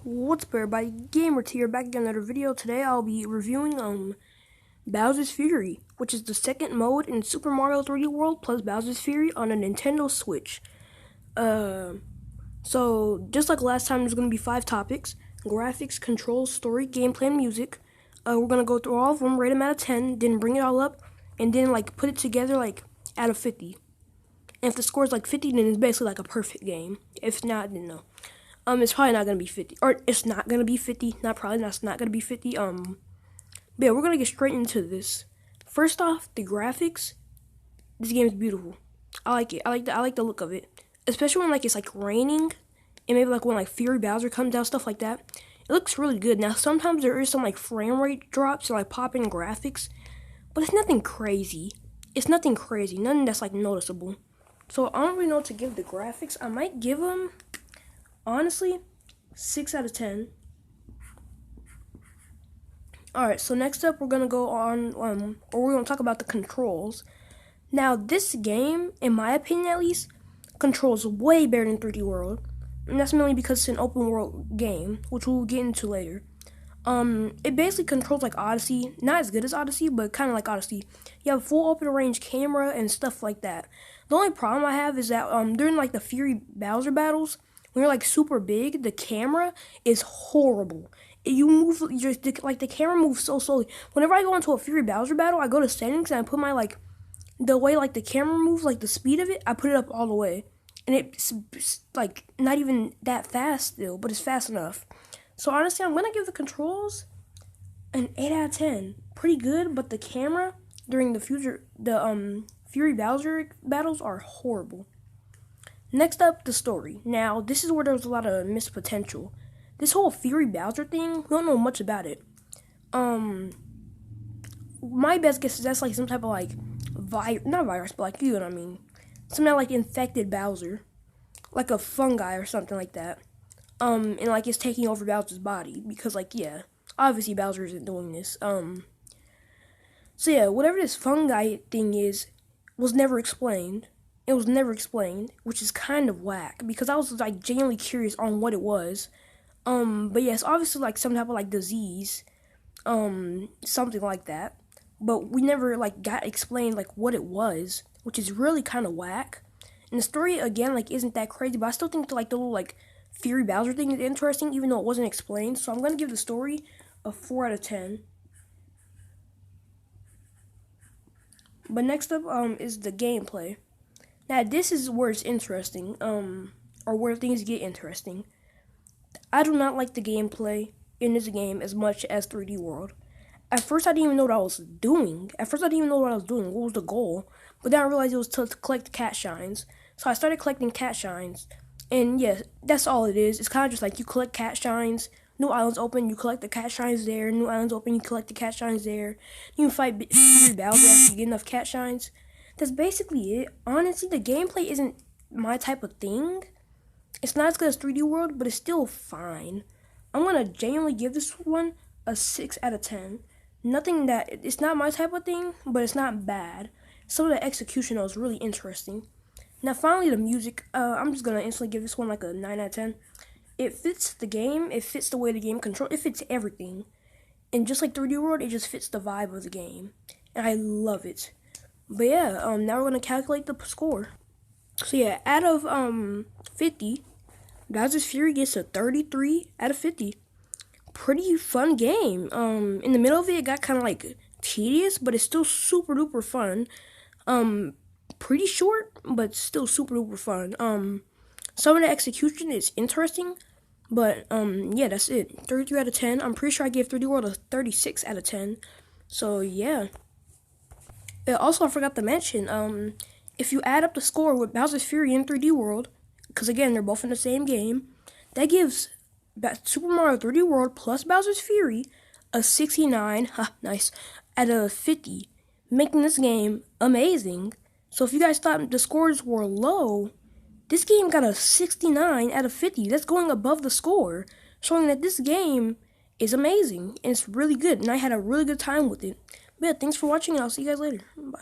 What's up, everybody? Gamer here, back again another video. Today I'll be reviewing Bowser's Fury, which is the second mode in Super Mario 3D World plus Bowser's Fury on a Nintendo Switch. So just like last time, there's gonna be 5 topics: graphics, controls, story, gameplay, and music. We're gonna go through all of them, rate them out of 10, then bring it all up, and then put it together out of 50. And if the score is 50, then it's basically a perfect game. If not, then no. It's probably not gonna be 50, or it's not gonna be 50. Not probably not. It's not gonna be 50. But yeah, we're gonna get straight into this. First off, the graphics. This game is beautiful. I like it. I like the look of it, especially when it's raining, and maybe when Fury Bowser comes out, stuff like that. It looks really good. Now sometimes there is some frame rate drops or popping graphics, but it's nothing crazy. It's nothing crazy. Nothing that's noticeable. So I don't really know what to give the graphics. I might give them, honestly, 6 out of 10. Alright, so next up we're going to go on, or we're going to talk about the controls. Now, this game, in my opinion at least, controls way better than 3D World. And that's mainly because it's an open world game, which we'll get into later. It basically controls like Odyssey. Not as good as Odyssey, but kind of like Odyssey. You have a full open range camera and stuff like that. The only problem I have is that during the Fury Bowser battles, when you're super big, the camera is horrible. You move, the camera moves so slowly. Whenever I go into a Fury Bowser battle, I go to settings and I put my the way the camera moves, the speed of it, I put it up all the way. And it's not even that fast still, but it's fast enough. So honestly, I'm gonna give the controls an 8 out of 10. Pretty good, but the camera during the Fury Bowser battles are horrible. Next up, the story. Now, this is where there's a lot of missed potential. This whole Fury Bowser thing, we don't know much about it. My best guess is that's some type of not virus, but you know what I mean. Something infected Bowser. Like a fungi or something like that. And it's taking over Bowser's body. Because yeah, obviously Bowser isn't doing this. So yeah, whatever this fungi thing is, was never explained. It was never explained, which is kind of whack, because I was genuinely curious on what it was. But yes, obviously some type of disease, something like that. But we never got explained what it was, which is really kind of whack. And the story again isn't that crazy, but I still think the little Fury Bowser thing is interesting, even though it wasn't explained. So I'm gonna give the story a 4 out of 10. But next up is the gameplay. Now this is where it's interesting, or where things get interesting. I do not like the gameplay in this game as much as 3D World. At first, I didn't even know what I was doing. What was the goal? But then I realized it was to collect cat shines. So I started collecting cat shines. And yeah, that's all it is. It's kind of just you collect cat shines. New islands open, you collect the cat shines there. New islands open, you collect the cat shines there. You can fight Fury Bowser after you get enough cat shines. That's basically it. Honestly, the gameplay isn't my type of thing. It's not as good as 3D World, but it's still fine. I'm going to genuinely give this one a 6 out of 10. It's not my type of thing, but it's not bad. Some of the execution was really interesting. Now finally the music, I'm just going to instantly give this one a 9 out of 10. It fits the game, it fits the way the game controls, it fits everything. And just like 3D World, it just fits the vibe of the game. And I love it. But yeah, now we're going to calculate the score. So yeah, out of 50, Bowser's Fury gets a 33 out of 50. Pretty fun game. In the middle of it got kind of tedious, but it's still super duper fun. Pretty short, but still super duper fun. Some of the execution is interesting, but yeah, that's it. 33 out of 10. I'm pretty sure I gave 3D World a 36 out of 10. So yeah. Also, I forgot to mention, if you add up the score with Bowser's Fury and 3D World, because again, they're both in the same game, that gives Super Mario 3D World plus Bowser's Fury a 69, nice, out of 50, making this game amazing. So if you guys thought the scores were low, this game got a 69 out of 50. That's going above the score, showing that this game is amazing, and it's really good, and I had a really good time with it. But yeah, thanks for watching, and I'll see you guys later. Bye.